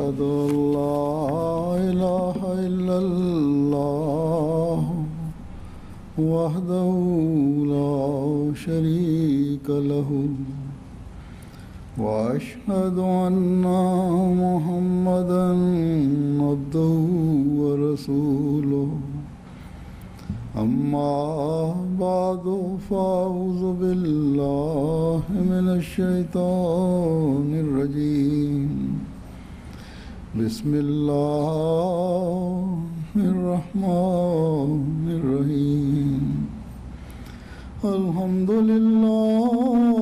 أشهد أن لا إله إلا الله وحده لا شريك له وأشهد أن محمدا عبده ورسوله أما بعد فأعوذ بالله من الشيطان الرجيم بسم الله الرحمن الرحيم الحمد لله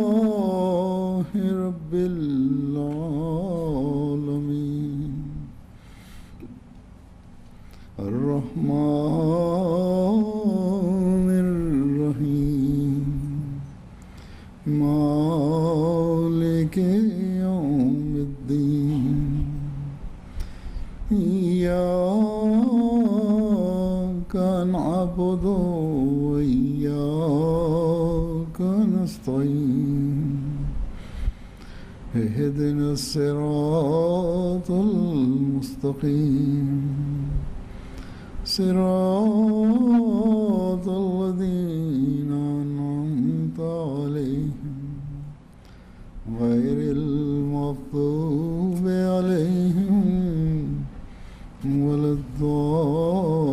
رب العالمين الرحمن الرحيم مالك يوم الدين إياك نعبد وإياك نستعين اهدنا الصراط المستقيم صراط الذين أنعمت عليهم غير المغضوب عليهم ولا الضالين.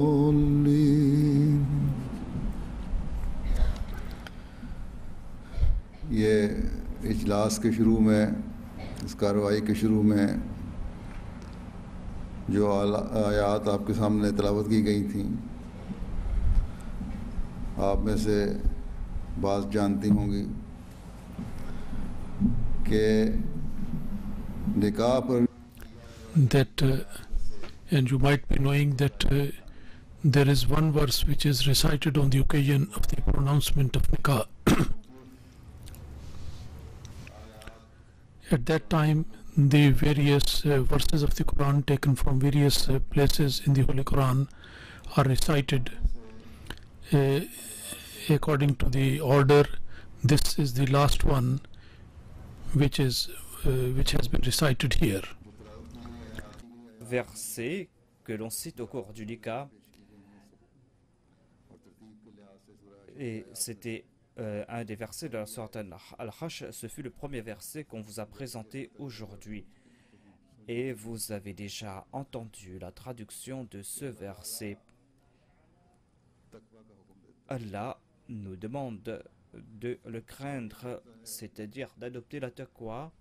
ये इजलास के शुरू में, इस कार्रवाई के शुरू में जो आयात आपके सामने तिलावत की गई थी, आप में से बात जानती होंगी कि निकाह पर and you might be knowing that there is one verse which is recited on the occasion of the pronouncement of nikah. At that time, the various verses of the Quran taken from various places in the Holy Quran are recited according to the order. This is the last one which has been recited here. Verset que l'on cite au cours du nikah, et c'était un des versets de la sourate Al-Hash. Ce fut le premier verset qu'on vous a présenté aujourd'hui. Et vous avez déjà entendu la traduction de ce verset. Allah nous demande de le craindre, c'est-à-dire d'adopter la taqwa.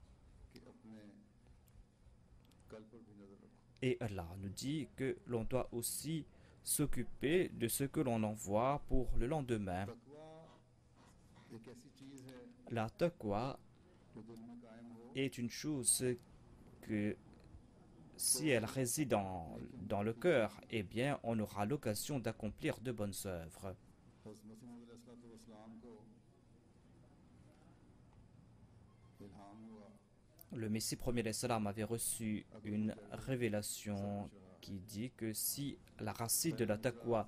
Et Allah nous dit que l'on doit aussi s'occuper de ce que l'on envoie pour le lendemain. La taqwa est une chose que si elle réside dans le cœur, eh bien on aura l'occasion d'accomplir de bonnes œuvres. Le Messie premier salam avait reçu une révélation qui dit que si la racine de la taqwa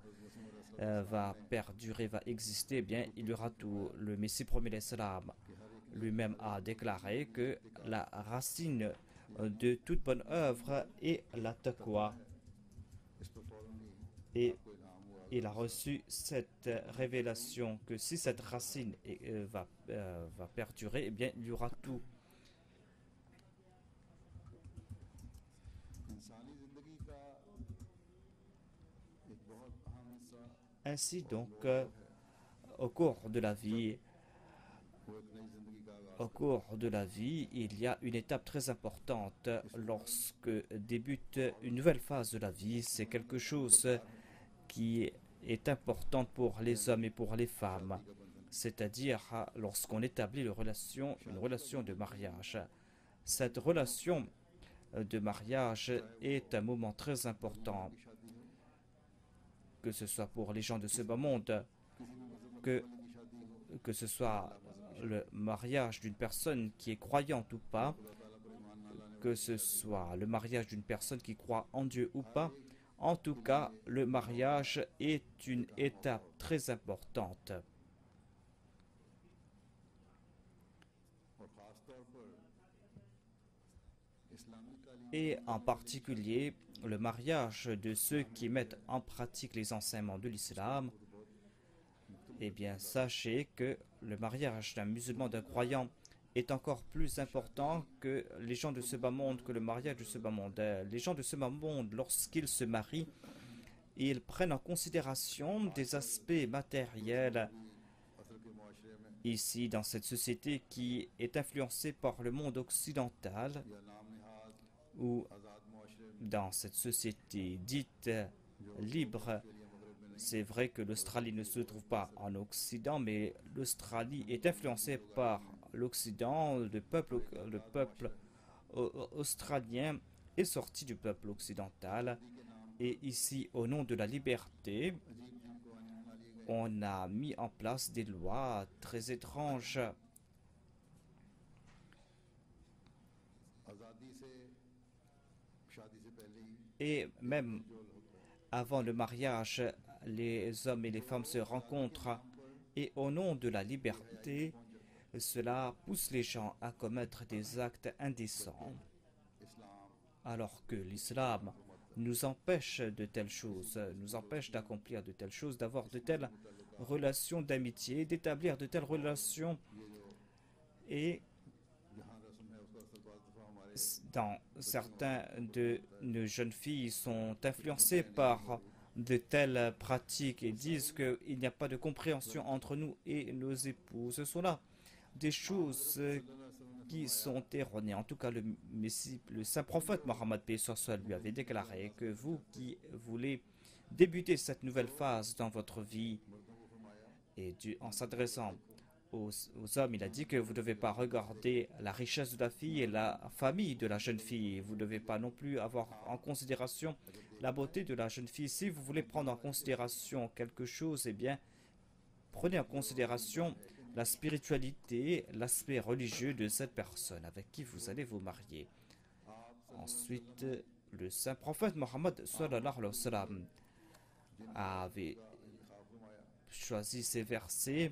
va perdurer, va exister, eh bien il y aura tout. Le Messie premier salam lui-même a déclaré que la racine de toute bonne œuvre est la taqwa. Et il a reçu cette révélation que si cette racine va perdurer, eh bien il y aura tout. Ainsi donc, au cours de la vie, il y a une étape très importante lorsque débute une nouvelle phase de la vie. C'est quelque chose qui est important pour les hommes et pour les femmes, c'est-à-dire lorsqu'on établit une relation de mariage. Cette relation de mariage est un moment très important, que ce soit pour les gens de ce bas monde, que ce soit le mariage d'une personne qui est croyante ou pas, que ce soit le mariage d'une personne qui croit en Dieu ou pas. En tout cas, le mariage est une étape très importante. et en particulier le mariage de ceux qui mettent en pratique les enseignements de l'islam, eh bien, sachez que le mariage d'un musulman, d'un croyant, est encore plus important que les gens de ce bas monde, que le mariage de ce bas monde. Les gens de ce bas monde, lorsqu'ils se marient, ils prennent en considération des aspects matériels ici dans cette société qui est influencée par le monde occidental, ou dans cette société dite libre. C'est vrai que l'Australie ne se trouve pas en Occident, mais l'Australie est influencée par l'Occident. Le peuple australien est sorti du peuple occidental. Et ici, au nom de la liberté, on a mis en place des lois très étranges. Et même avant le mariage, les hommes et les femmes se rencontrent. Et au nom de la liberté, cela pousse les gens à commettre des actes indécents. Alors que l'islam nous empêche de telles choses, nous empêche d'accomplir de telles choses, d'avoir de telles relations d'amitié, d'établir de telles relations. Et dans certains de nos jeunes filles sont influencées par de telles pratiques et disent qu'il n'y a pas de compréhension entre nous et nos époux. Ce sont là des choses qui sont erronées. En tout cas, le saint prophète Mohammed paix soit sur lui avait déclaré que vous qui voulez débuter cette nouvelle phase dans votre vie, et en s'adressant aux hommes, il a dit que vous ne devez pas regarder la richesse de la fille et la famille de la jeune fille. Vous ne devez pas non plus avoir en considération la beauté de la jeune fille. Si vous voulez prendre en considération quelque chose, eh bien, prenez en considération la spiritualité, l'aspect religieux de cette personne avec qui vous allez vous marier. Ensuite, le saint prophète Mohammed sallallahu alayhi wa sallam avait choisi ces versets.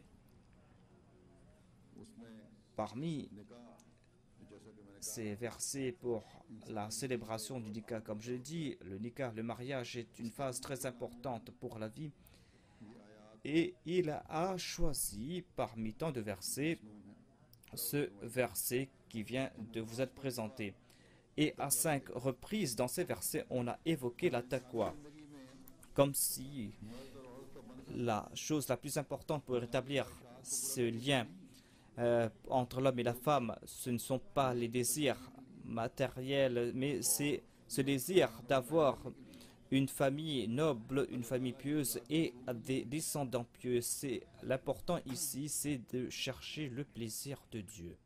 Parmi ces versets pour la célébration du nikah, comme je l'ai dit, le nikah, le mariage est une phase très importante pour la vie. Et il a choisi parmi tant de versets ce verset qui vient de vous être présenté. Et à 5 reprises dans ces versets, on a évoqué la taqwa, comme si la chose la plus importante pour établir ce lien entre l'homme et la femme, ce ne sont pas les désirs matériels, mais c'est ce désir d'avoir une famille noble, une famille pieuse et des descendants pieux. C'est l'important ici, c'est de chercher le plaisir de Dieu.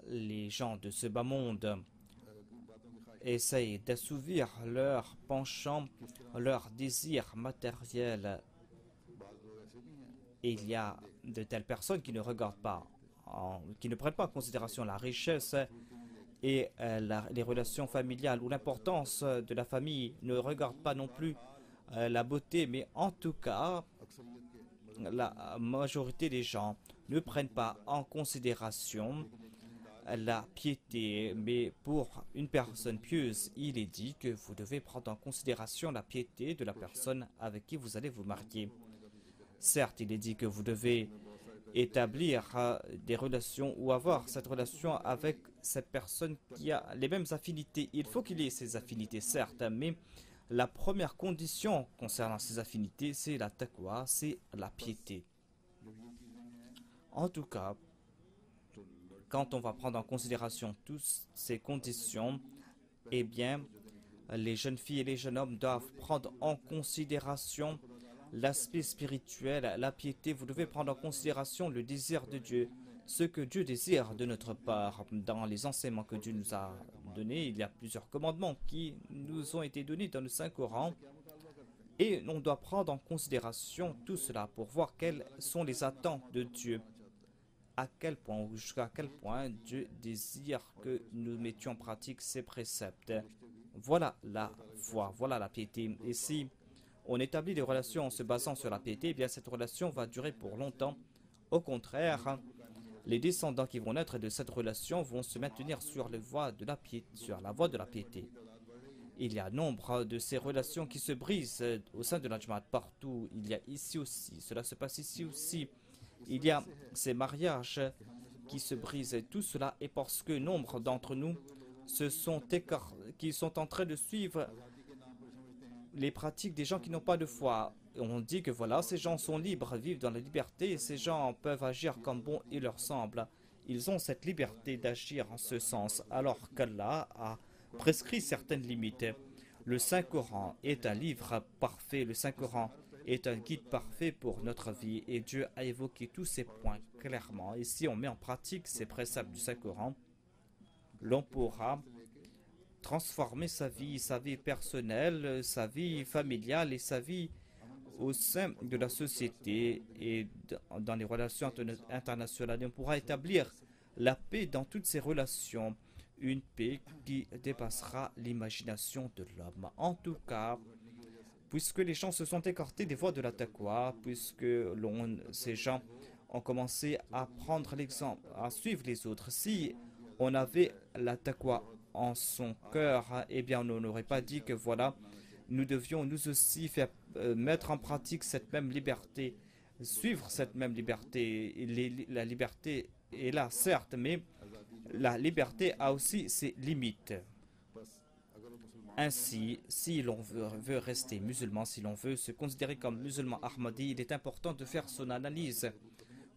Les gens de ce bas monde essayent d'assouvir leur penchant, leur désir matériel. Et il y a de telles personnes qui ne regardent pas, qui ne prennent pas en considération la richesse et les relations familiales ou l'importance de la famille, ne regardent pas non plus la beauté, mais en tout cas, la majorité des gens ne prennent pas en considération la piété. Mais pour une personne pieuse, il est dit que vous devez prendre en considération la piété de la personne avec qui vous allez vous marier. Certes, il est dit que vous devez établir des relations ou avoir cette relation avec cette personne qui a les mêmes affinités. Il faut qu'il ait ces affinités, certes, mais la première condition concernant ces affinités, c'est la taqwa, c'est la piété. En tout cas, quand on va prendre en considération toutes ces conditions, eh bien, les jeunes filles et les jeunes hommes doivent prendre en considération l'aspect spirituel, la piété. Vous devez prendre en considération le désir de Dieu, ce que Dieu désire de notre part. Dans les enseignements que Dieu nous a donnés, il y a plusieurs commandements qui nous ont été donnés dans le Saint-Coran. Et on doit prendre en considération tout cela pour voir quelles sont les attentes de Dieu. À quel point ou jusqu'à quel point Dieu désire que nous mettions en pratique ses préceptes. Voilà la foi, voilà la piété. Et si on établit des relations en se basant sur la piété, eh bien cette relation va durer pour longtemps. Au contraire, les descendants qui vont naître de cette relation vont se maintenir sur la voie de la piété. Il y a nombre de ces relations qui se brisent au sein de la Jamaat partout. Il y a ici aussi, cela se passe ici aussi. Il y a ces mariages qui se brisent. Tout cela est parce que nombre d'entre nous qui sont en train de suivre les pratiques des gens qui n'ont pas de foi. On dit que voilà, ces gens sont libres, vivent dans la liberté, et ces gens peuvent agir comme bon il leur semble. Ils ont cette liberté d'agir en ce sens, alors qu'Allah a prescrit certaines limites. Le Saint-Coran est un livre parfait, le Saint-Coran est un guide parfait pour notre vie, et Dieu a évoqué tous ces points clairement. Et si on met en pratique ces préceptes du Saint-Coran, l'on pourra transformer sa vie personnelle, sa vie familiale et sa vie au sein de la société et dans les relations internationales. Et on pourra établir la paix dans toutes ces relations, une paix qui dépassera l'imagination de l'homme. En tout cas, puisque les gens se sont écartés des voies de la taqwa, puisque ces gens ont commencé à prendre l'exemple, à suivre les autres, si on avait la taqwa en son cœur, eh bien on n'aurait pas dit que voilà, nous devions nous aussi faire mettre en pratique cette même liberté, suivre cette même liberté. La liberté est là, certes, mais la liberté a aussi ses limites. Ainsi, si l'on veut rester musulman, si l'on veut se considérer comme musulman Ahmadi, il est important de faire son analyse.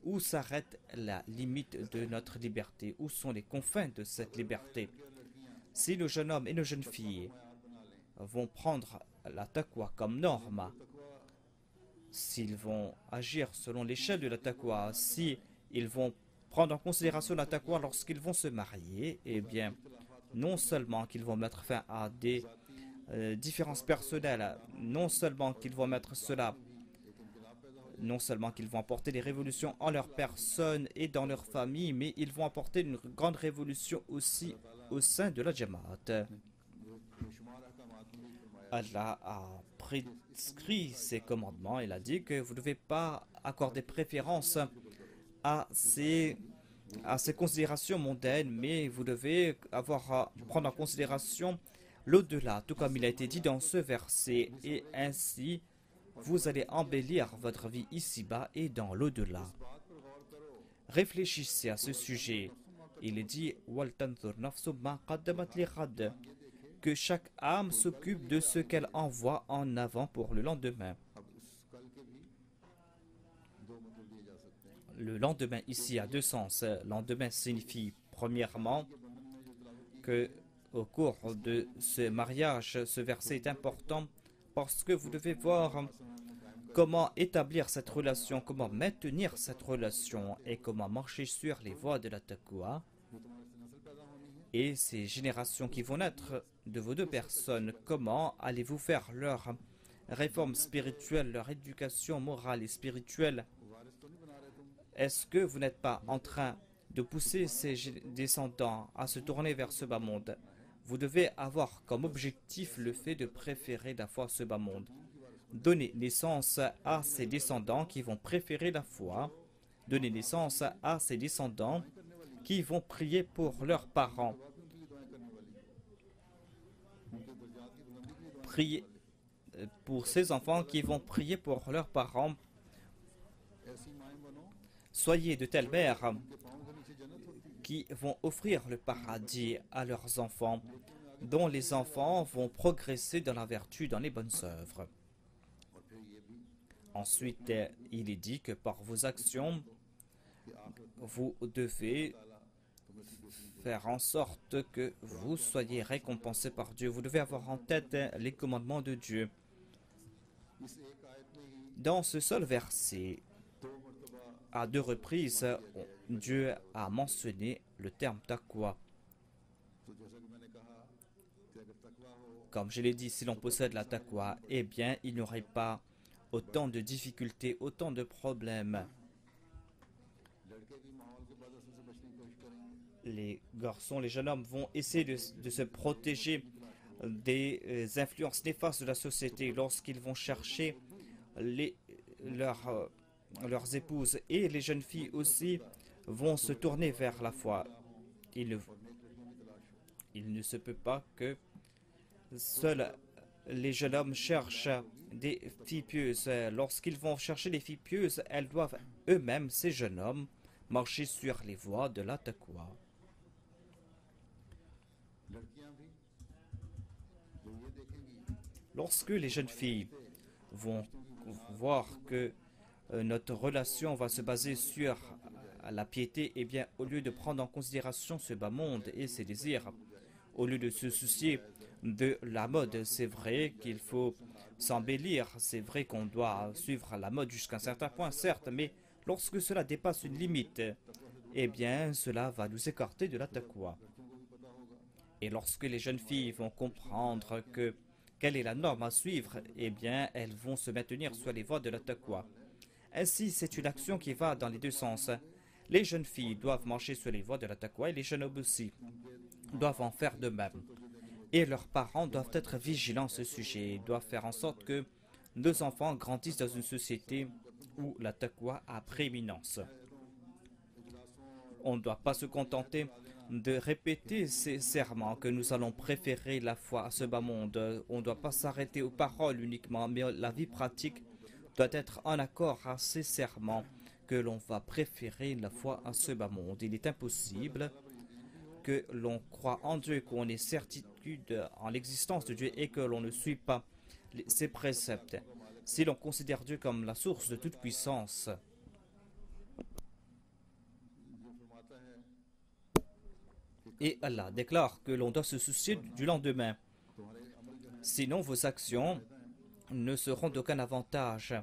Où s'arrête la limite de notre liberté? Où sont les confins de cette liberté? Si nos jeunes hommes et nos jeunes filles vont prendre la taqwa comme norme, s'ils vont agir selon l'échelle de la taqwa, si ils vont prendre en considération la taqwa lorsqu'ils vont se marier, eh bien, non seulement qu'ils vont mettre fin à des différences personnelles, non seulement qu'ils vont apporter des révolutions en leur personne et dans leur famille, mais ils vont apporter une grande révolution aussi au sein de la Jamaat. Allah a prescrit ses commandements. Il a dit que vous ne devez pas accorder préférence à ces considérations mondaines, mais vous devez prendre en considération l'au-delà, tout comme il a été dit dans ce verset, et ainsi vous allez embellir votre vie ici-bas et dans l'au-delà. Réfléchissez à ce sujet. Il est dit que chaque âme s'occupe de ce qu'elle envoie en avant pour le lendemain. Le lendemain ici a deux sens. Lendemain signifie premièrement que au cours de ce mariage, ce verset est important parce que vous devez voir comment établir cette relation, comment maintenir cette relation et comment marcher sur les voies de la taqwa. Et ces générations qui vont naître de vos deux personnes, comment allez-vous faire leur réforme spirituelle, leur éducation morale et spirituelle? Est-ce que vous n'êtes pas en train de pousser ces descendants à se tourner vers ce bas monde? Vous devez avoir comme objectif le fait de préférer la foi à ce bas monde. Donnez naissance à ces descendants qui vont préférer la foi. Donnez naissance à ces descendants qui vont prier pour leurs parents. Priez pour ces enfants qui vont prier pour leurs parents. Soyez de telles mères qui vont offrir le paradis à leurs enfants, dont les enfants vont progresser dans la vertu, dans les bonnes œuvres. Ensuite, il est dit que par vos actions, vous devez faire en sorte que vous soyez récompensés par Dieu. Vous devez avoir en tête les commandements de Dieu. Dans ce seul verset, à deux reprises, Dieu a mentionné le terme taqwa. Comme je l'ai dit, si l'on possède la taqwa, eh bien, il n'y aurait pas autant de difficultés, autant de problèmes. Les garçons, les jeunes hommes vont essayer de se protéger des influences néfastes de la société lorsqu'ils vont chercher leurs épouses, et les jeunes filles aussi vont se tourner vers la foi. Il ne se peut pas que seuls les jeunes hommes cherchent des filles pieuses. Lorsqu'ils vont chercher les filles pieuses, elles doivent eux-mêmes, ces jeunes hommes, marcher sur les voies de la taqwa. Lorsque les jeunes filles vont voir que notre relation va se baser sur la piété, eh bien, au lieu de prendre en considération ce bas monde et ses désirs, au lieu de se soucier de la mode, c'est vrai qu'il faut s'embellir, c'est vrai qu'on doit suivre la mode jusqu'à un certain point, certes, mais lorsque cela dépasse une limite, eh bien, cela va nous écarter de la taqwa. Et lorsque les jeunes filles vont comprendre quelle est la norme à suivre, eh bien, elles vont se maintenir sur les voies de la taqwa. Ainsi, c'est une action qui va dans les deux sens. Les jeunes filles doivent marcher sur les voies de la taqwa et les jeunes hommes aussi doivent en faire de même. Et leurs parents doivent être vigilants à ce sujet. Ils doivent faire en sorte que nos enfants grandissent dans une société où la taqwa a prééminence. On ne doit pas se contenter de répéter ces serments que nous allons préférer la foi à ce bas monde. On ne doit pas s'arrêter aux paroles uniquement, mais la vie pratique doit être en accord à ces serments que l'on va préférer la foi à ce bas monde. Il est impossible que l'on croit en Dieu, qu'on ait certitude en l'existence de Dieu et que l'on ne suit pas ses préceptes. Si l'on considère Dieu comme la source de toute puissance, et Allah déclare que l'on doit se soucier du lendemain. Sinon, vos actions ne seront d'aucun avantage.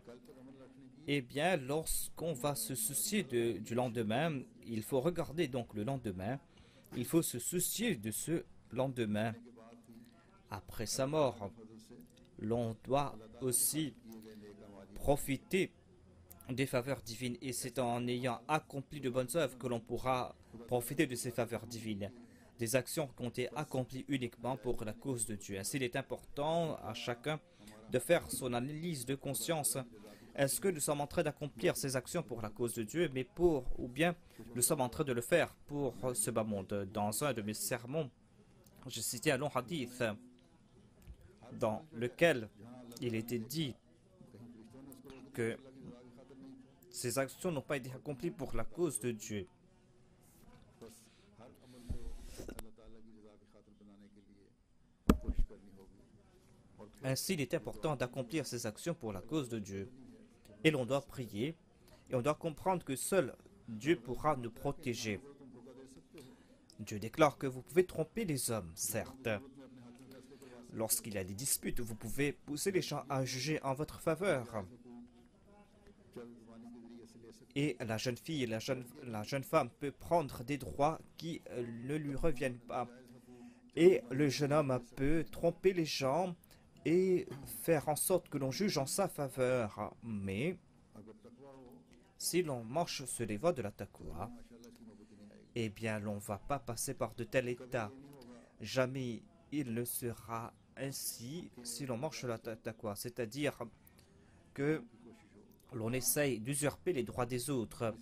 Eh bien, lorsqu'on va se soucier du lendemain, il faut regarder donc le lendemain. Il faut se soucier de ce lendemain. Après sa mort, l'on doit aussi profiter des faveurs divines. Et c'est en ayant accompli de bonnes œuvres que l'on pourra profiter de ces faveurs divines. Des actions qui ont été accomplies uniquement pour la cause de Dieu. Ainsi, il est important à chacun de faire son analyse de conscience. Est-ce que nous sommes en train d'accomplir ces actions pour la cause de Dieu, ou bien nous sommes en train de le faire pour ce bas monde? Dans un de mes sermons, j'ai cité un long hadith dans lequel il était dit que ces actions n'ont pas été accomplies pour la cause de Dieu. Ainsi, il est important d'accomplir ces actions pour la cause de Dieu. Et l'on doit prier, et on doit comprendre que seul Dieu pourra nous protéger. Dieu déclare que vous pouvez tromper les hommes, certes. Lorsqu'il y a des disputes, vous pouvez pousser les gens à juger en votre faveur. Et la jeune fille, la jeune femme peut prendre des droits qui ne lui reviennent pas. Et le jeune homme peut tromper les gens et faire en sorte que l'on juge en sa faveur. Mais si l'on marche sur les voies de la taqwa, eh bien l'on ne va pas passer par de tels états. Jamais il ne sera ainsi si l'on marche sur la taqwa, c'est-à-dire que l'on essaye d'usurper les droits des autres.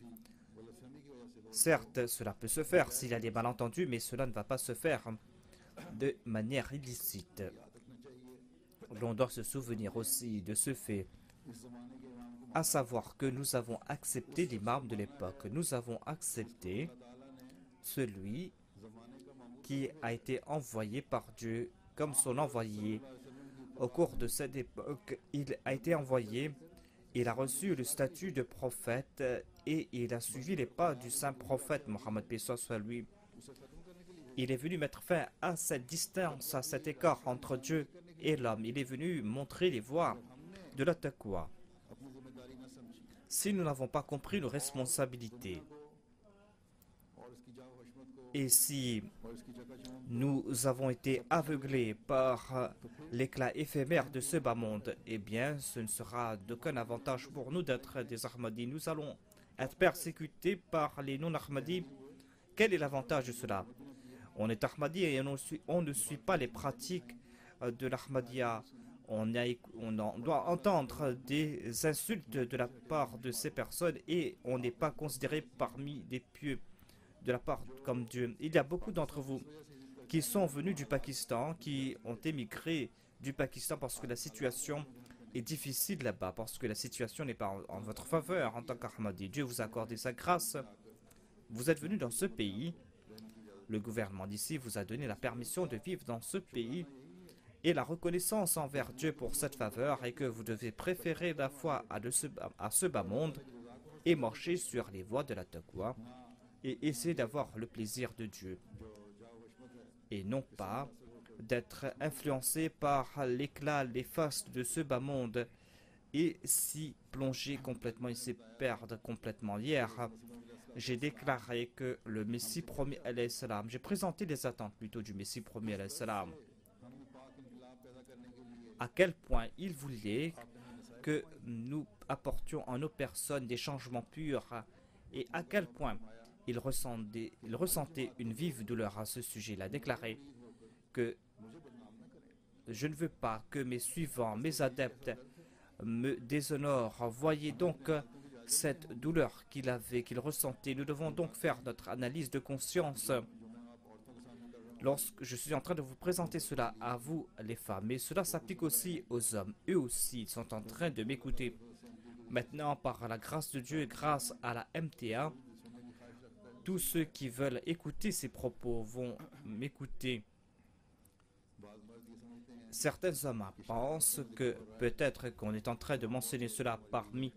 Certes, cela peut se faire s'il y a des malentendus, mais cela ne va pas se faire de manière illicite. L'on doit se souvenir aussi de ce fait, à savoir que nous avons accepté l'imam de l'époque. Nous avons accepté celui qui a été envoyé par Dieu comme son envoyé. Au cours de cette époque, il a été envoyé, il a reçu le statut de prophète et il a suivi les pas du saint prophète Mohammed paix soit lui. Il est venu mettre fin à cette distance, à cet écart entre Dieu et l'homme. Il est venu montrer les voies de la taqwa. Si nous n'avons pas compris nos responsabilités, et si nous avons été aveuglés par l'éclat éphémère de ce bas monde, eh bien, ce ne sera d'aucun avantage pour nous d'être des Ahmadis. Nous allons être persécutés par les non-Ahmadis. Quel est l'avantage de cela? On est Ahmadi et on ne suit pas les pratiques de l'Ahmadiyya. on doit entendre des insultes de la part de ces personnes et on n'est pas considéré parmi des pieux de la part comme Dieu. Il y a beaucoup d'entre vous qui sont venus du Pakistan, qui ont émigré du Pakistan parce que la situation est difficile là-bas, parce que la situation n'est pas en votre faveur en tant qu'Ahmadi. Dieu vous a accordé sa grâce. Vous êtes venu dans ce pays. Le gouvernement d'ici vous a donné la permission de vivre dans ce pays et la reconnaissance envers Dieu pour cette faveur et que vous devez préférer la foi à ce bas monde et marcher sur les voies de la taqwa et essayer d'avoir le plaisir de Dieu et non pas d'être influencé par l'éclat, les fastes de ce bas monde et s'y plonger complètement et s'y perdre complètement. Hier, j'ai déclaré que le Messie promis alayhi salam, j'ai présenté les attentes plutôt du Messie promis alayhi salam, à quel point il voulait que nous apportions en nos personnes des changements purs et à quel point il ressentait une vive douleur à ce sujet. Il a déclaré que je ne veux pas que mes suivants, mes adeptes me déshonorent. Voyez donc cette douleur qu'il avait, qu'il ressentait. Nous devons donc faire notre analyse de conscience. Lorsque je suis en train de vous présenter cela à vous, les femmes, mais cela s'applique aussi aux hommes. Eux aussi, ils sont en train de m'écouter. Maintenant, par la grâce de Dieu et grâce à la MTA, tous ceux qui veulent écouter ces propos vont m'écouter. Certains hommes pensent que peut-être qu'on est en train de mentionner cela parmi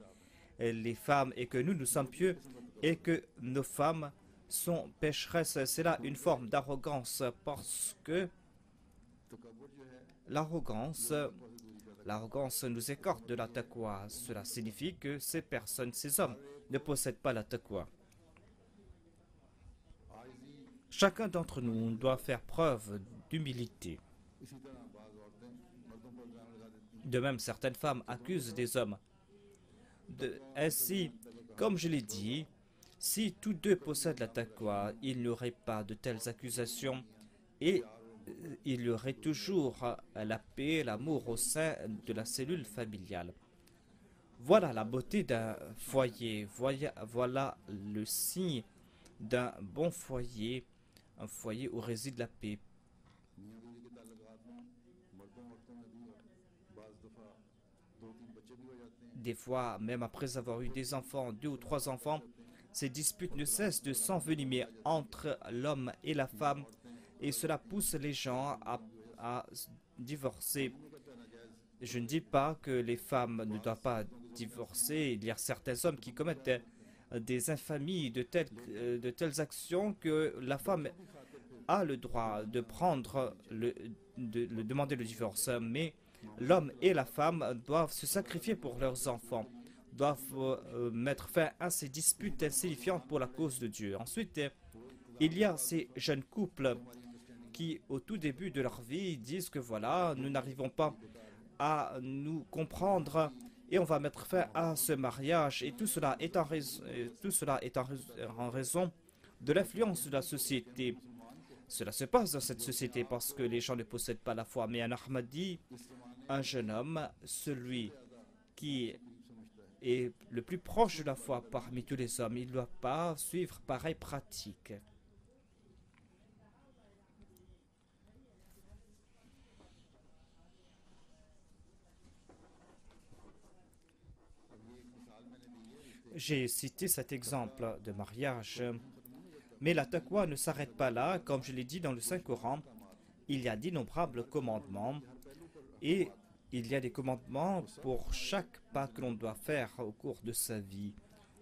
les femmes et que nous sommes pieux et que nos femmes sont pécheresses. C'est là une forme d'arrogance parce que l'arrogance nous écarte de la taqwa. Cela signifie que ces personnes, ces hommes ne possèdent pas la taqwa. Chacun d'entre nous doit faire preuve d'humilité. De même, certaines femmes accusent des hommes. Ainsi, comme je l'ai dit, si tous deux possèdent la taqwa, il n'y aurait pas de telles accusations et il y aurait toujours la paix, l'amour au sein de la cellule familiale. Voilà la beauté d'un foyer, voilà le signe d'un bon foyer, un foyer où réside la paix. Des fois, même après avoir eu des enfants, 2 ou 3 enfants, ces disputes ne cessent de s'envenimer entre l'homme et la femme et cela pousse les gens à divorcer. Je ne dis pas que les femmes ne doivent pas divorcer. Il y a certains hommes qui commettent des infamies, de telles actions que la femme a le droit de demander le divorce. Mais l'homme et la femme doivent se sacrifier pour leurs enfants, doivent mettre fin à ces disputes insignifiantes pour la cause de Dieu. Ensuite, il y a ces jeunes couples qui, au tout début de leur vie, disent que voilà, nous n'arrivons pas à nous comprendre et on va mettre fin à ce mariage. Et tout cela est en raison de l'influence de la société. Cela se passe dans cette société parce que les gens ne possèdent pas la foi. Mais un Ahmadi, un jeune homme, celui qui est le plus proche de la foi parmi tous les hommes, il ne doit pas suivre pareille pratique. J'ai cité cet exemple de mariage, mais la taqwa ne s'arrête pas là. Comme je l'ai dit dans le Saint-Coran, il y a d'innombrables commandements et il y a des commandements pour chaque pas que l'on doit faire au cours de sa vie.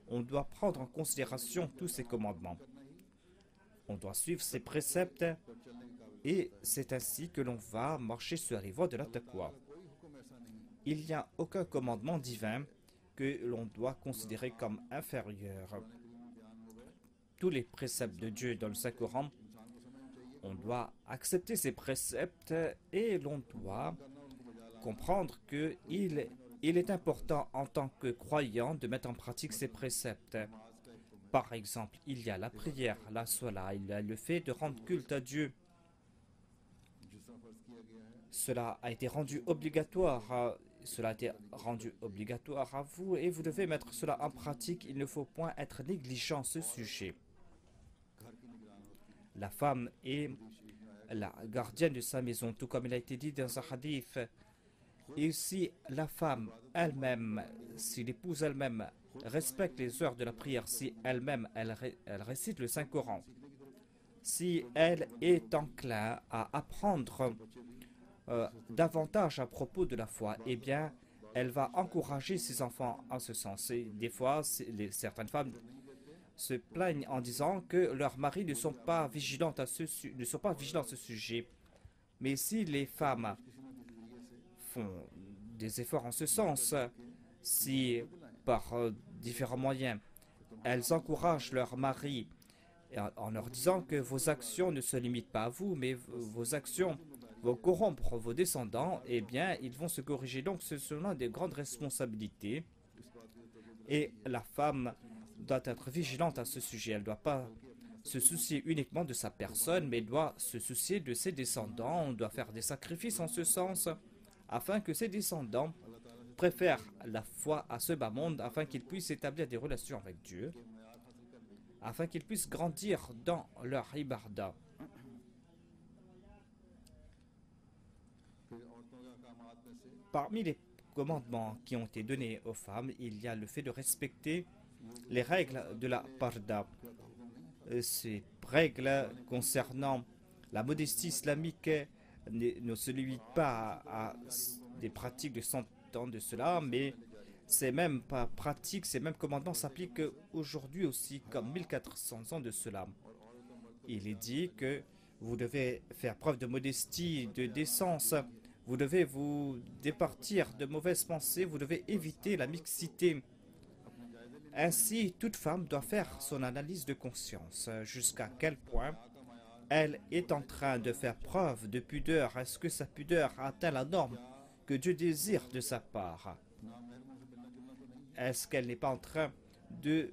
On doit prendre en considération tous ces commandements. On doit suivre ces préceptes et c'est ainsi que l'on va marcher sur les voies de la taqwa. Il n'y a aucun commandement divin que l'on doit considérer comme inférieur. Tous les préceptes de Dieu dans le Saint-Coran, on doit accepter ces préceptes et l'on doit comprendre qu'il est important en tant que croyant de mettre en pratique ces préceptes. Par exemple, il y a la prière, la salat, il y a le fait de rendre culte à Dieu. cela a été rendu obligatoire. Cela a été rendu obligatoire à vous et vous devez mettre cela en pratique. Il ne faut point être négligent à ce sujet. La femme est la gardienne de sa maison, tout comme il a été dit dans un hadith. Et si la femme elle-même, si l'épouse elle-même respecte les heures de la prière, si elle-même elle récite le Saint-Coran, si elle est enclin à apprendre davantage à propos de la foi, eh bien, elle va encourager ses enfants en ce sens. Et des fois, certaines femmes se plaignent en disant que leurs maris ne sont pas vigilants à ce sujet. Mais si les femmes font des efforts en ce sens, si par différents moyens, elles encouragent leurs maris en leur disant que vos actions ne se limitent pas à vous, mais vos actions vont corrompre vos descendants, eh bien, ils vont se corriger. Donc, ce sont là des grandes responsabilités. Et la femme doit être vigilante à ce sujet. Elle ne doit pas se soucier uniquement de sa personne, mais doit se soucier de ses descendants. On doit faire des sacrifices en ce sens, afin que ses descendants préfèrent la foi à ce bas monde, afin qu'ils puissent établir des relations avec Dieu, afin qu'ils puissent grandir dans leur ibadah. Parmi les commandements qui ont été donnés aux femmes, il y a le fait de respecter les règles de la parda. Ces règles concernant la modestie islamique ne se limitent pas à des pratiques de 100 ans de cela, mais ces mêmes pratiques, ces mêmes commandements s'appliquent aujourd'hui aussi comme 1400 ans de cela. Il est dit que vous devez faire preuve de modestie, de décence. Vous devez vous départir de mauvaises pensées, vous devez éviter la mixité. Ainsi, toute femme doit faire son analyse de conscience. Jusqu'à quel point elle est en train de faire preuve de pudeur. Est-ce que sa pudeur atteint la norme que Dieu désire de sa part? Est-ce qu'elle n'est pas en train de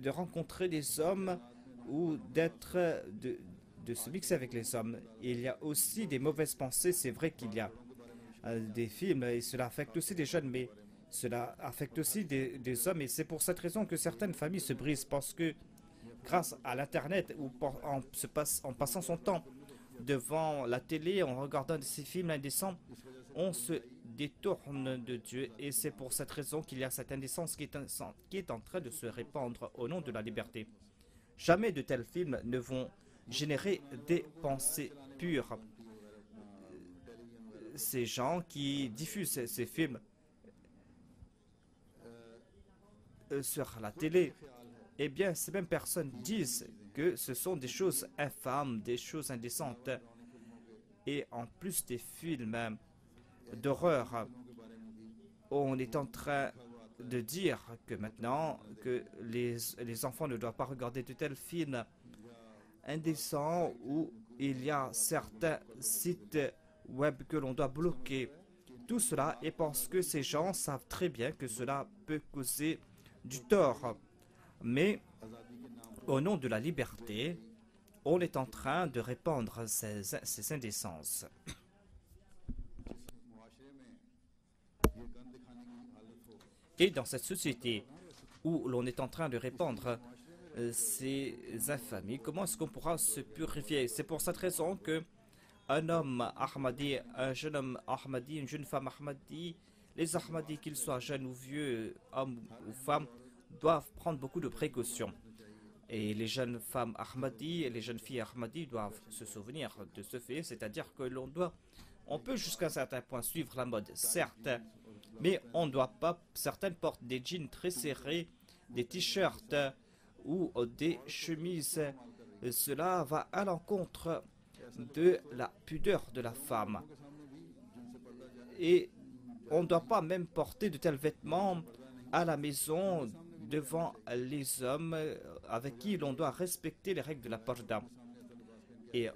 rencontrer des hommes ou de se mixer avec les hommes? Il y a aussi des mauvaises pensées. C'est vrai qu'il y a des films et cela affecte aussi des jeunes, mais cela affecte aussi des hommes. Et c'est pour cette raison que certaines familles se brisent, parce que grâce à l'Internet ou en passant son temps devant la télé, en regardant ces films indécents, on se détourne de Dieu. Et c'est pour cette raison qu'il y a cette indécence qui est en train de se répandre au nom de la liberté. Jamais de tels films ne vont générer des pensées pures. Ces gens qui diffusent ces films sur la télé, eh bien, ces mêmes personnes disent que ce sont des choses infâmes, des choses indécentes. Et en plus des films d'horreur, on est en train de dire que maintenant que les enfants ne doivent pas regarder de tels films indécents, où il y a certains sites web que l'on doit bloquer. Tout cela est parce que ces gens savent très bien que cela peut causer du tort. Mais au nom de la liberté, on est en train de répandre ces indécences. Et dans cette société où l'on est en train de répandre ces infamies, comment est-ce qu'on pourra se purifier? C'est pour cette raison que un homme Ahmadi, un jeune homme Ahmadi, une jeune femme Ahmadi, les Ahmadis, qu'ils soient jeunes ou vieux, hommes ou femmes, doivent prendre beaucoup de précautions. Et les jeunes femmes Ahmadi et les jeunes filles Ahmadi doivent se souvenir de ce fait, c'est-à-dire que on peut jusqu'à un certain point suivre la mode, certes, mais on ne doit pas. Certaines portent des jeans très serrés, des t-shirts ou des chemises. Cela va à l'encontre de la pudeur de la femme. Et on ne doit pas même porter de tels vêtements à la maison devant les hommes avec qui l'on doit respecter les règles de la parda. Et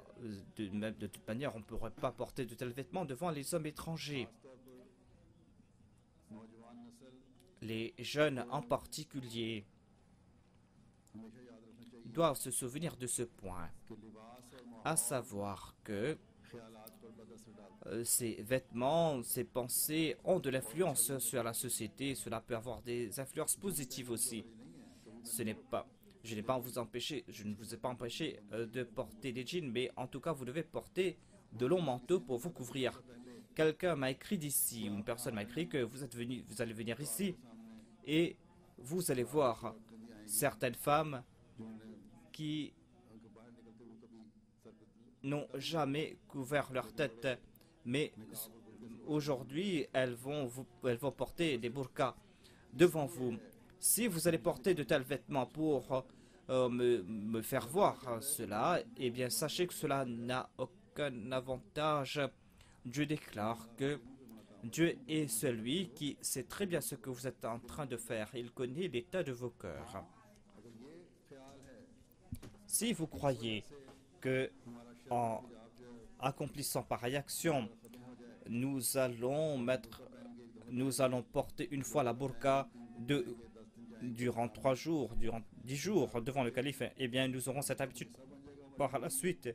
de toute manière, on ne pourrait pas porter de tels vêtements devant les hommes étrangers. Les jeunes en particulier doivent se souvenir de ce point, à savoir que ces vêtements, ces pensées ont de l'influence sur la société. Cela peut avoir des influences positives aussi. Je n'ai pas je ne vous ai pas empêché de porter des jeans, mais en tout cas, vous devez porter de longs manteaux pour vous couvrir. Quelqu'un m'a écrit d'ici, une personne m'a écrit que vous allez venir ici et vous allez voir certaines femmes qui n'ont jamais couvert leur tête, mais aujourd'hui, elles vont porter des burqas devant vous. Si vous allez porter de tels vêtements pour me faire voir cela, eh bien, sachez que cela n'a aucun avantage. Dieu déclare que Dieu est celui qui sait très bien ce que vous êtes en train de faire. Il connaît l'état de vos cœurs. Si vous croyez que en accomplissant pareille action, nous allons porter une fois la burqa durant 3 jours, durant 10 jours devant le calife, eh bien nous aurons cette habitude par la suite.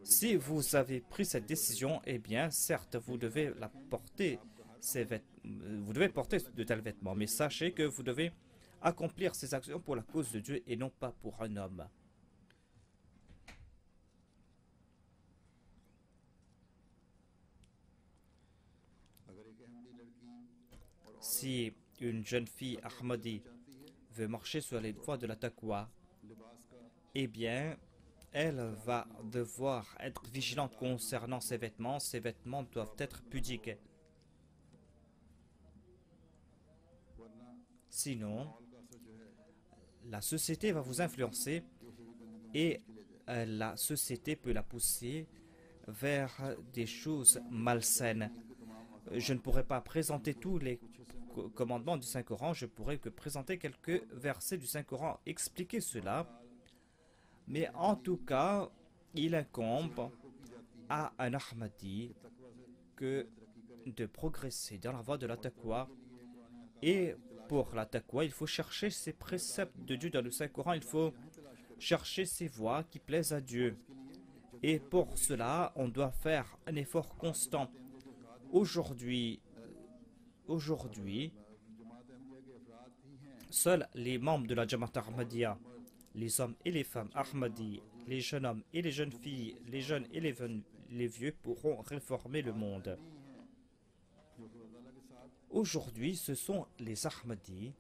Si vous avez pris cette décision, eh bien certes vous devez porter de tels vêtements, mais sachez que vous devez accomplir ces actions pour la cause de Dieu et non pas pour un homme. Si une jeune fille Ahmadi veut marcher sur les voies de la taqwa, eh bien, elle va devoir être vigilante concernant ses vêtements. Ses vêtements doivent être pudiques. Sinon, la société va vous influencer et la société peut la pousser vers des choses malsaines. Je ne pourrais pas présenter tous les commandements du Saint-Coran, je pourrais que présenter quelques versets du Saint-Coran, expliquer cela. Mais en tout cas, il incombe à un Ahmadi de progresser dans la voie de la taqwa. Et pour la taqwa, il faut chercher ces préceptes de Dieu dans le Saint-Coran, il faut chercher ces voies qui plaisent à Dieu. Et pour cela, on doit faire un effort constant. Aujourd'hui, seuls les membres de la Jamaat Ahmadiyya, les hommes et les femmes Ahmadi, les jeunes hommes et les jeunes filles, les jeunes et les vieux pourront réformer le monde. Aujourd'hui, ce sont les Ahmadis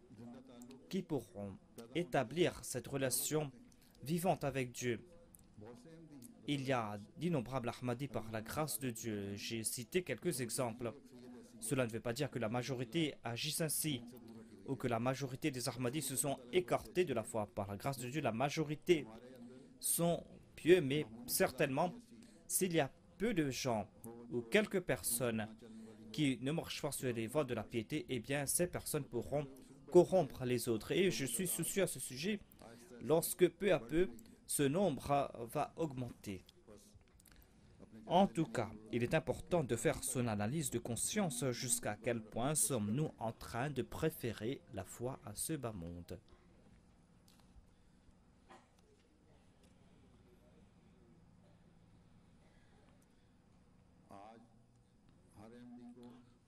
qui pourront établir cette relation vivante avec Dieu. Il y a d'innombrables Ahmadis par la grâce de Dieu. J'ai cité quelques exemples. Cela ne veut pas dire que la majorité agisse ainsi ou que la majorité des Ahmadis se sont écartés de la foi. Par la grâce de Dieu, la majorité sont pieux, mais certainement, s'il y a peu de gens ou quelques personnes qui ne marchent pas sur les voies de la piété, eh bien, ces personnes pourront corrompre les autres. Et je suis soucieux à ce sujet lorsque peu à peu, ce nombre va augmenter. En tout cas, il est important de faire son analyse de conscience jusqu'à quel point sommes-nous en train de préférer la foi à ce bas monde.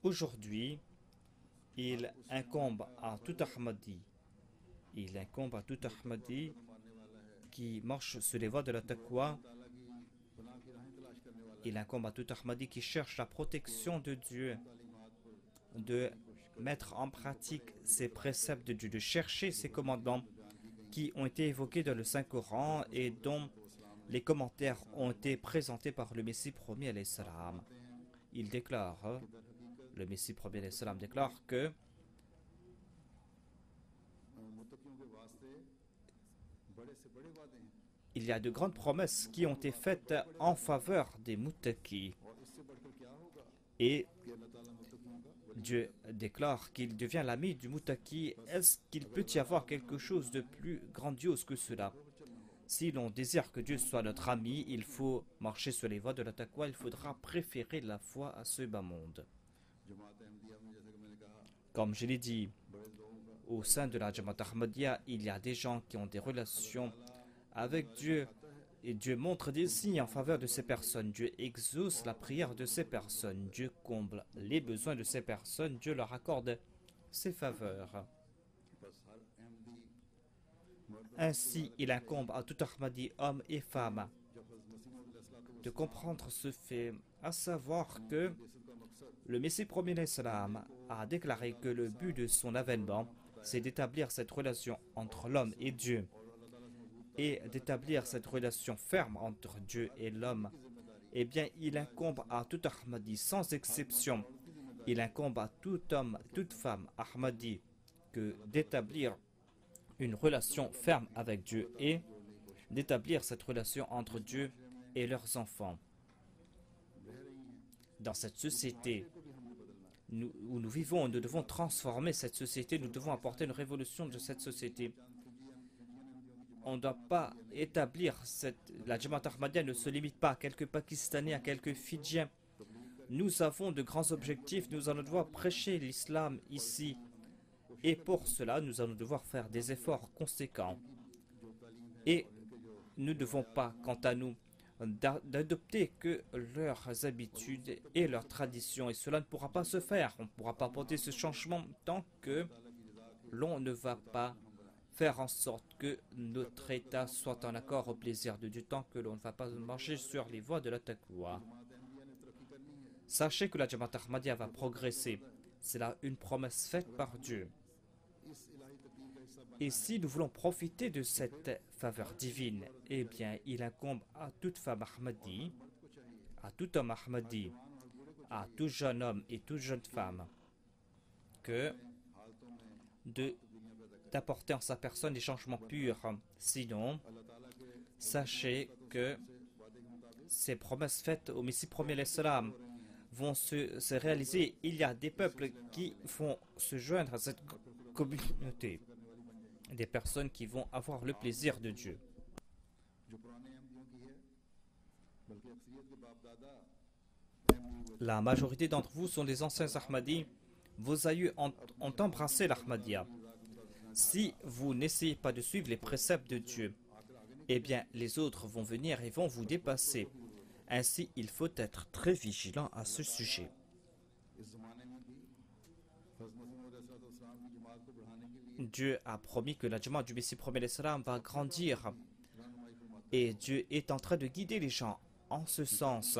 Aujourd'hui, il incombe à tout Ahmadi qui marche sur les voies de la taqwa. Il incombe à tout Ahmadi qui cherche la protection de Dieu, de mettre en pratique ces préceptes de Dieu, de chercher ces commandements qui ont été évoqués dans le Saint-Coran et dont les commentaires ont été présentés par le Messie premier alayhi salam. Il déclare, le Messie premier alayhi salam déclare que il y a de grandes promesses qui ont été faites en faveur des muttaqis. Et Dieu déclare qu'il devient l'ami du muttaqi. Est-ce qu'il peut y avoir quelque chose de plus grandiose que cela? Si l'on désire que Dieu soit notre ami, il faut marcher sur les voies de la taqwa. Il faudra préférer la foi à ce bas monde. Comme je l'ai dit, au sein de la Jamaat Ahmadiyya, il y a des gens qui ont des relations avec Dieu Et Dieu montre des signes en faveur de ces personnes. Dieu exauce la prière de ces personnes. Dieu comble les besoins de ces personnes. Dieu leur accorde ses faveurs. Ainsi, il incombe à tout Ahmadi, homme et femme, de comprendre ce fait, à savoir que le Messie premier d'Islam a déclaré que le but de son avènement, c'est d'établir cette relation entre l'homme et Dieu, et d'établir cette relation ferme entre Dieu et l'homme. Eh bien, il incombe à tout Ahmadi, sans exception, il incombe à tout homme, toute femme Ahmadi, que d'établir une relation ferme avec Dieu et d'établir cette relation entre Dieu et leurs enfants. Dans cette société où nous vivons, nous devons transformer cette société, nous devons apporter une révolution de cette société. On ne doit pas établir la Jamaat Ahmadiyya ne se limite pas à quelques Pakistanais, à quelques Fidjiens. Nous avons de grands objectifs, nous allons devoir prêcher l'islam ici. Et pour cela, nous allons devoir faire des efforts conséquents. Et nous ne devons pas, quant à nous, d'adopter que leurs habitudes et leurs traditions. Et cela ne pourra pas se faire. On ne pourra pas apporter ce changement tant que l'on ne va pas faire en sorte que notre État soit en accord au plaisir de Dieu, tant que l'on ne va pas marcher sur les voies de la taqwa. Sachez que la Jamaat Ahmadiyya va progresser. C'est là une promesse faite par Dieu. Et si nous voulons profiter de cette faveur divine, eh bien, il incombe à toute femme Ahmadi, à tout homme Ahmadi, à tout jeune homme et toute jeune femme, d'apporter en sa personne des changements purs. Sinon, sachez que ces promesses faites au Messie premier l'Islam vont se réaliser. Il y a des peuples qui vont se joindre à cette communauté, des personnes qui vont avoir le plaisir de Dieu. La majorité d'entre vous sont des anciens Ahmadis. Vos aïeux ont embrassé l'Ahmadiyya. Si vous n'essayez pas de suivre les préceptes de Dieu, eh bien les autres vont venir et vont vous dépasser. Ainsi, il faut être très vigilant à ce sujet. Dieu a promis que la Jamaat du Messie premier l'Islam va grandir. Et Dieu est en train de guider les gens en ce sens.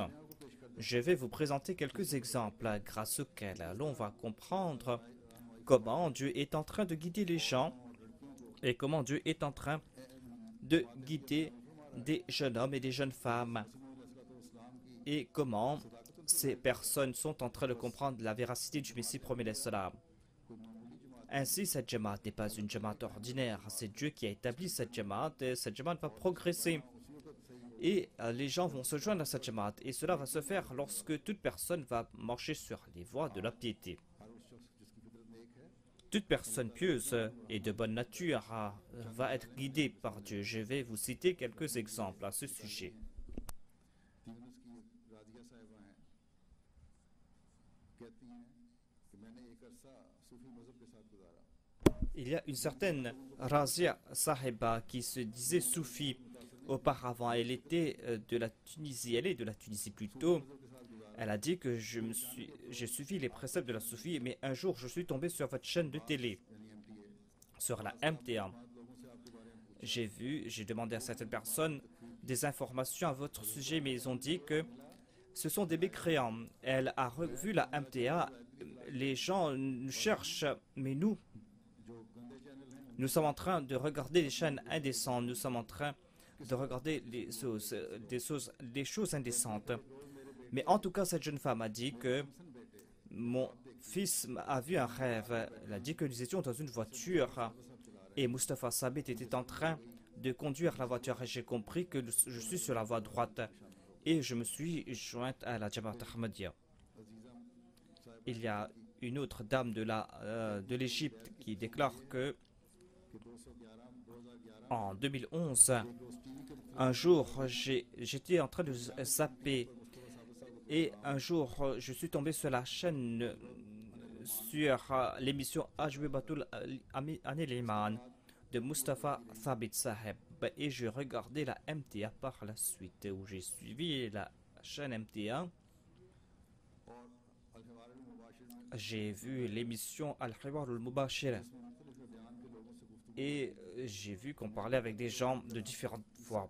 Je vais vous présenter quelques exemples grâce auxquels l'on va comprendre comment Dieu est en train de guider les gens et comment Dieu est en train de guider des jeunes hommes et des jeunes femmes et comment ces personnes sont en train de comprendre la véracité du Messie premier l'Islam. Ainsi, cette Jamaat n'est pas une Jamaat ordinaire. C'est Dieu qui a établi cette Jamaat et cette Jamaat va progresser. Et les gens vont se joindre à cette Jamaat. Et cela va se faire lorsque toute personne va marcher sur les voies de la piété. Toute personne pieuse et de bonne nature va être guidée par Dieu. Je vais vous citer quelques exemples à ce sujet. Il y a une certaine Razia Sahiba qui se disait soufi auparavant. Elle était de la Tunisie. Elle est de la Tunisie plutôt. Elle a dit que j'ai suivi les préceptes de la soufie, mais un jour je suis tombé sur votre chaîne de télé, sur la MTA. J'ai demandé à certaines personnes des informations à votre sujet, mais ils ont dit que ce sont des mécréants. Elle a revu la MTA. Les gens nous cherchent, mais nous sommes en train de regarder les chaînes indécentes. Nous sommes en train de regarder des choses indécentes. Mais en tout cas, cette jeune femme a dit que mon fils a vu un rêve. Elle a dit que nous étions dans une voiture et Mustafa Sabit était en train de conduire la voiture. Et j'ai compris que je suis sur la voie droite et je me suis jointe à la Jamaat Ahmadiyya. Il y a une autre dame de l'Égypte qui déclare que en 2011, un jour, j'étais en train de zapper et un jour, je suis tombé sur la chaîne, sur l'émission Ajwibatul Anil Iman de Mustafa Thabit Saheb. l'Europe et j'ai regardé la MTA par la suite, où j'ai suivi la chaîne MTA. J'ai vu l'émission Al-Hiwar al-Mubashir et j'ai vu qu'on parlait avec des gens de différentes voix.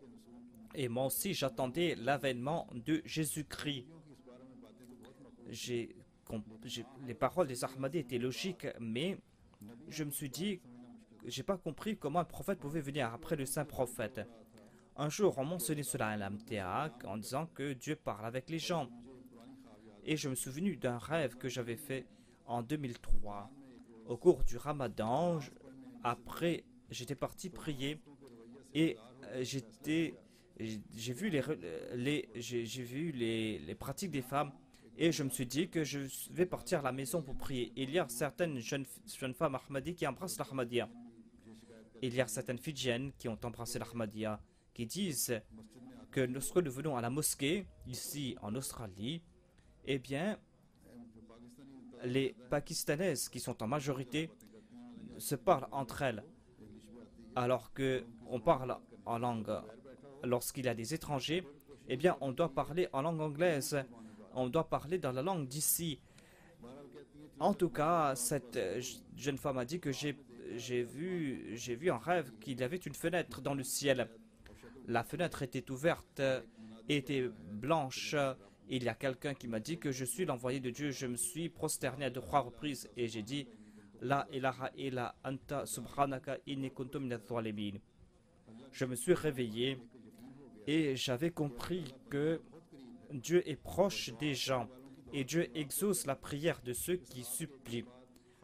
Et moi aussi, j'attendais l'avènement de Jésus-Christ. Les paroles des Ahmadis étaient logiques, mais je me suis dit, j'ai pas compris comment un prophète pouvait venir après le saint prophète. Un jour, on mentionnait cela à l'MTA en disant que Dieu parle avec les gens. Et je me suis souvenu d'un rêve que j'avais fait en 2003. Au cours du Ramadan, après, j'étais parti prier et j'ai vu les pratiques des femmes et je me suis dit que je vais partir à la maison pour prier. Il y a certaines jeunes femmes ahmadis qui embrassent l'Ahmadiyya. Il y a certaines Fidjiennes qui ont embrassé l'Ahmadiyya, qui disent que lorsque nous venons à la mosquée, ici en Australie, eh bien, les Pakistanaises qui sont en majorité se parlent entre elles, alors qu'on parle en langue. Lorsqu'il y a des étrangers, eh bien, on doit parler en langue anglaise, on doit parler dans la langue d'ici. En tout cas, cette jeune femme a dit que j'ai vu en rêve qu'il y avait une fenêtre dans le ciel. La fenêtre était ouverte, était blanche. Il y a quelqu'un qui m'a dit que je suis l'envoyé de Dieu. Je me suis prosterné à 3 reprises et j'ai dit La ilaha illa anta subhanaka inni kuntu minadh dhalimin. Je me suis réveillé et j'avais compris que Dieu est proche des gens et Dieu exauce la prière de ceux qui supplient.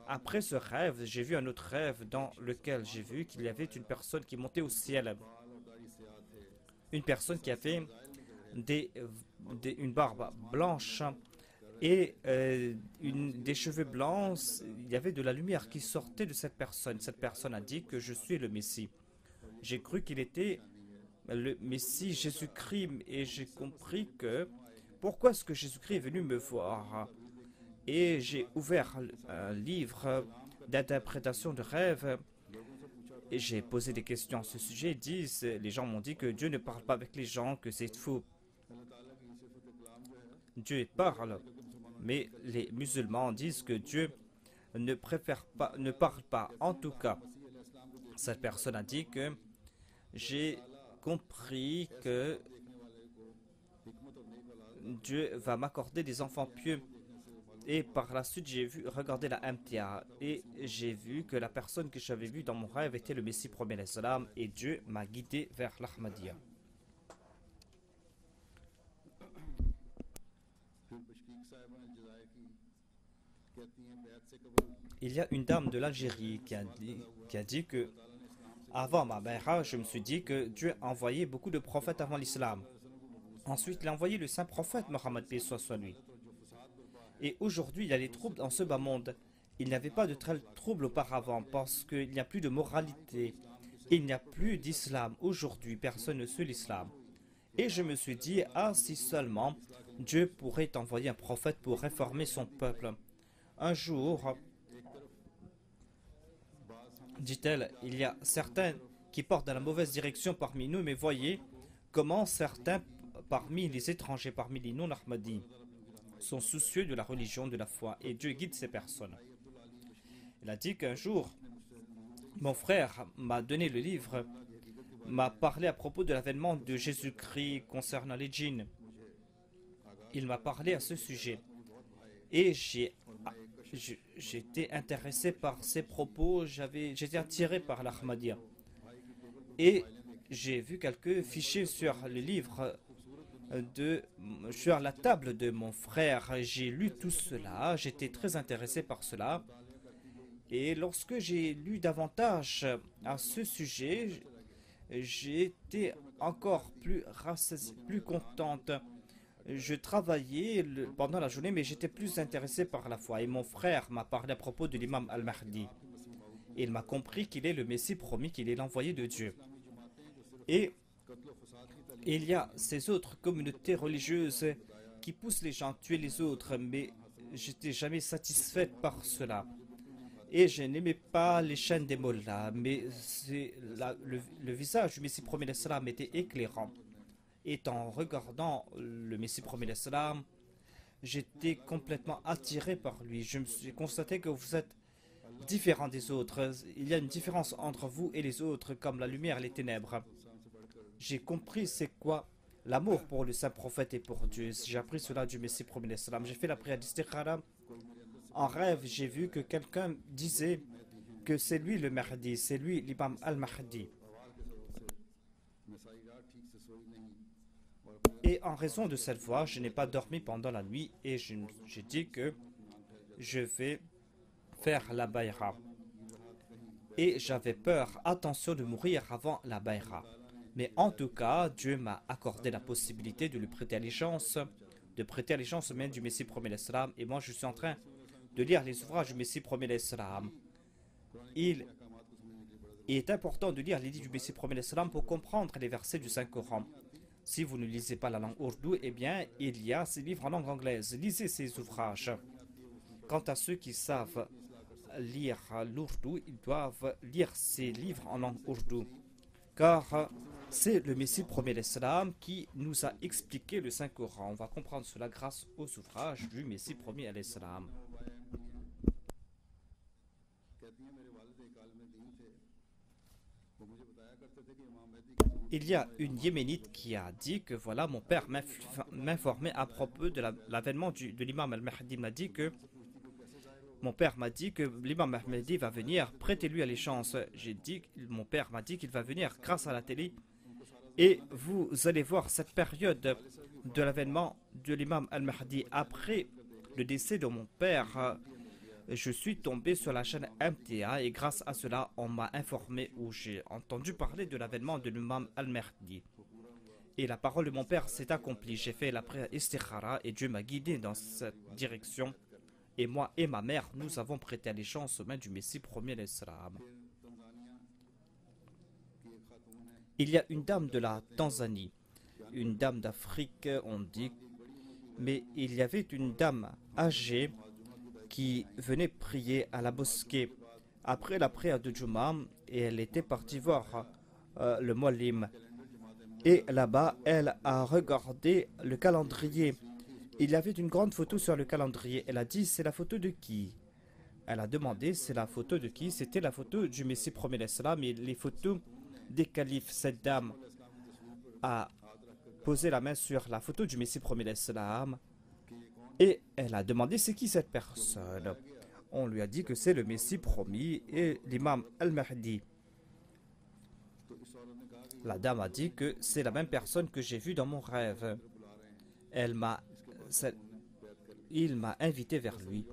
Après ce rêve, j'ai vu un autre rêve dans lequel j'ai vu qu'il y avait une personne qui montait au ciel. Une personne qui avait une barbe blanche et des cheveux blancs. Il y avait de la lumière qui sortait de cette personne. Cette personne a dit que je suis le Messie. J'ai cru qu'il était le Messie Jésus-Christ et j'ai compris que pourquoi est-ce que Jésus-Christ est venu me voir. Et j'ai ouvert un livre d'interprétation de rêves et j'ai posé des questions à ce sujet. Les gens m'ont dit que Dieu ne parle pas avec les gens, que c'est faux. Dieu parle, mais les musulmans disent que Dieu ne parle pas. En tout cas, cette personne a dit que j'ai compris que Dieu va m'accorder des enfants pieux. Et par la suite, j'ai regardé la MTA et j'ai vu que la personne que j'avais vue dans mon rêve était le Messie premier l'Islam et Dieu m'a guidé vers l'Ahmadiyya. Il y a une dame de l'Algérie qui a dit que avant ma bay'a, je me suis dit que Dieu a envoyé beaucoup de prophètes avant l'islam. Ensuite, il a envoyé le saint prophète Mohammed paix soit sur lui. Et aujourd'hui, il y a des troubles dans ce bas monde. Il n'y avait pas de tels troubles auparavant parce qu'il n'y a plus de moralité. Il n'y a plus d'islam. Aujourd'hui, personne ne suit l'islam. Et je me suis dit, ah, si seulement Dieu pourrait envoyer un prophète pour réformer son peuple. Un jour, dit-elle, il y a certains qui portent dans la mauvaise direction parmi nous, mais voyez comment certains parmi les étrangers, parmi les non-Ahmadis, sont soucieux de la religion, de la foi, et Dieu guide ces personnes. Il a dit qu'un jour, mon frère m'a donné le livre, m'a parlé à propos de l'avènement de Jésus-Christ concernant les djinns. Il m'a parlé à ce sujet. Et j'étais intéressé par ses propos, j'étais attiré par l'Ahmadiyya. Et j'ai vu quelques fichiers sur le livre sur la table de mon frère. J'ai lu tout cela, j'étais très intéressé par cela. Et lorsque j'ai lu davantage à ce sujet, j'étais encore plus contente. Je travaillais pendant la journée, mais j'étais plus intéressé par la foi. Et mon frère m'a parlé à propos de l'imam al-Mahdi. Il m'a compris qu'il est le Messie promis, qu'il est l'envoyé de Dieu. Et il y a ces autres communautés religieuses qui poussent les gens à tuer les autres, mais j'étais jamais satisfaite par cela. Et je n'aimais pas les chaînes des mollahs, mais le visage du Messie premier l'Islam était éclairant. Et en regardant le Messie premier l'Islam, j'étais complètement attiré par lui. Je me suis constaté que vous êtes différent des autres. Il y a une différence entre vous et les autres, comme la lumière et les ténèbres. J'ai compris c'est quoi l'amour pour le saint prophète et pour Dieu. J'ai appris cela du Messie premier l'Islam. J'ai fait la prière d'istikhara. En rêve, j'ai vu que quelqu'un disait que c'est lui le Mahdi, c'est lui l'imam al-Mahdi. Et en raison de cette voix, je n'ai pas dormi pendant la nuit et j'ai dit que je vais faire la bayra. Et j'avais peur, attention, de mourir avant la bayra. Mais en tout cas, Dieu m'a accordé la possibilité de lui prêter allégeance, au même du Messie premier l'Islam. Et moi, je suis en train de lire les ouvrages du Messie premier l'Islam. Il est important de lire les livres du Messie premier l'Islam pour comprendre les versets du Saint-Coran. Si vous ne lisez pas la langue ourdou, eh bien, il y a ces livres en langue anglaise. Lisez ces ouvrages. Quant à ceux qui savent lire l'ourdou, ils doivent lire ces livres en langue ourdou. Car c'est le Messie premier l'Islam qui nous a expliqué le Saint-Coran. On va comprendre cela grâce aux ouvrages du Messie premier l'Islam. Il y a une Yéménite qui a dit que voilà, mon père m'informait à propos de l'avènement de l'imam al-Mahdi. Mon père m'a dit que l'imam al-Mahdi va venir, prêtez-lui allégeance. Mon père m'a dit qu'il va venir grâce à la télé. Et vous allez voir cette période de l'avènement de l'imam al-Mahdi. Après le décès de mon père, je suis tombé sur la chaîne MTA et grâce à cela, on m'a informé ou j'ai entendu parler de l'avènement de l'imam al-Mahdi. Et la parole de mon père s'est accomplie. J'ai fait la prière istikhara et Dieu m'a guidé dans cette direction. Et moi et ma mère, nous avons prêté allégeance aux mains du Messie premier l'Islam. Il y a une dame de la Tanzanie, une dame d'Afrique, on dit, mais il y avait une dame âgée qui venait prier à la mosquée après la prière de Juma et elle était partie voir le Muallim. Et là-bas, elle a regardé le calendrier. Il y avait une grande photo sur le calendrier. Elle a dit, c'est la photo de qui? Elle a demandé, c'est la photo de qui? C'était la photo du Messie premier l'Islam et les photos des califes. Cette dame a posé la main sur la photo du Messie premier l'Islam. Et elle a demandé c'est qui cette personne. On lui a dit que c'est le Messie promis et l'imam al-Mahdi. La dame a dit que c'est la même personne que j'ai vue dans mon rêve. Il m'a invité vers lui.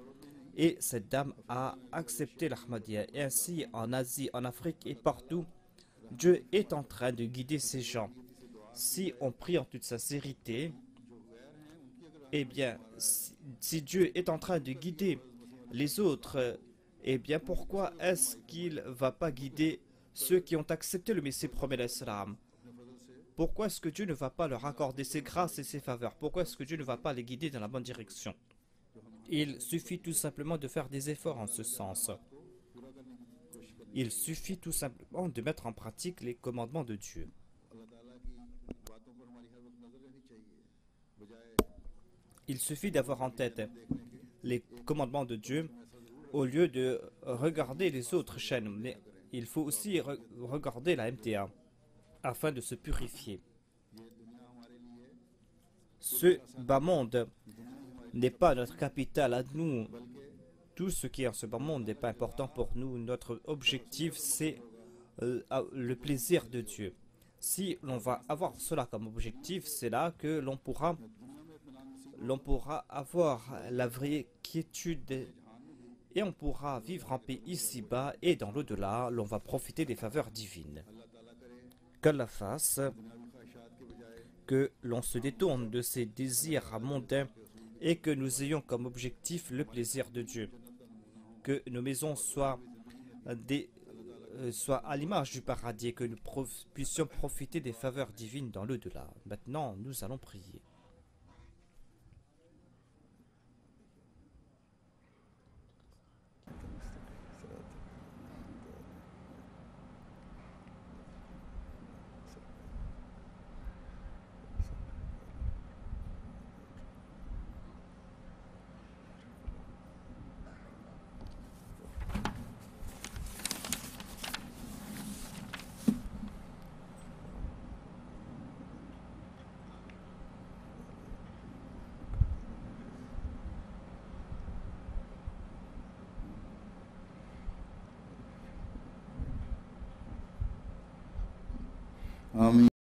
Et cette dame a accepté l'Ahmadiyya. Et ainsi, en Asie, en Afrique et partout, Dieu est en train de guider ces gens. Si on prie en toute sincérité, eh bien, si Dieu est en train de guider les autres, eh bien, pourquoi est-ce qu'il ne va pas guider ceux qui ont accepté le Messie premier l'Islam? Pourquoi est-ce que Dieu ne va pas leur accorder ses grâces et ses faveurs? Pourquoi est-ce que Dieu ne va pas les guider dans la bonne direction? Il suffit tout simplement de faire des efforts en ce sens. Il suffit tout simplement de mettre en pratique les commandements de Dieu. Il suffit d'avoir en tête les commandements de Dieu au lieu de regarder les autres chaînes. Mais il faut aussi regarder la MTA afin de se purifier. Ce bas monde n'est pas notre capitale à nous. Tout ce qui est en ce bas monde n'est pas important pour nous. Notre objectif, c'est le plaisir de Dieu. Si l'on va avoir cela comme objectif, c'est là que l'on pourra avoir la vraie quiétude et on pourra vivre en paix ici-bas et dans l'au-delà, l'on va profiter des faveurs divines. Qu'Allah fasse que l'on se détourne de ces désirs mondains et que nous ayons comme objectif le plaisir de Dieu. Que nos maisons soient à l'image du paradis et que nous puissions profiter des faveurs divines dans l'au-delà. Maintenant, nous allons prier. आमीन।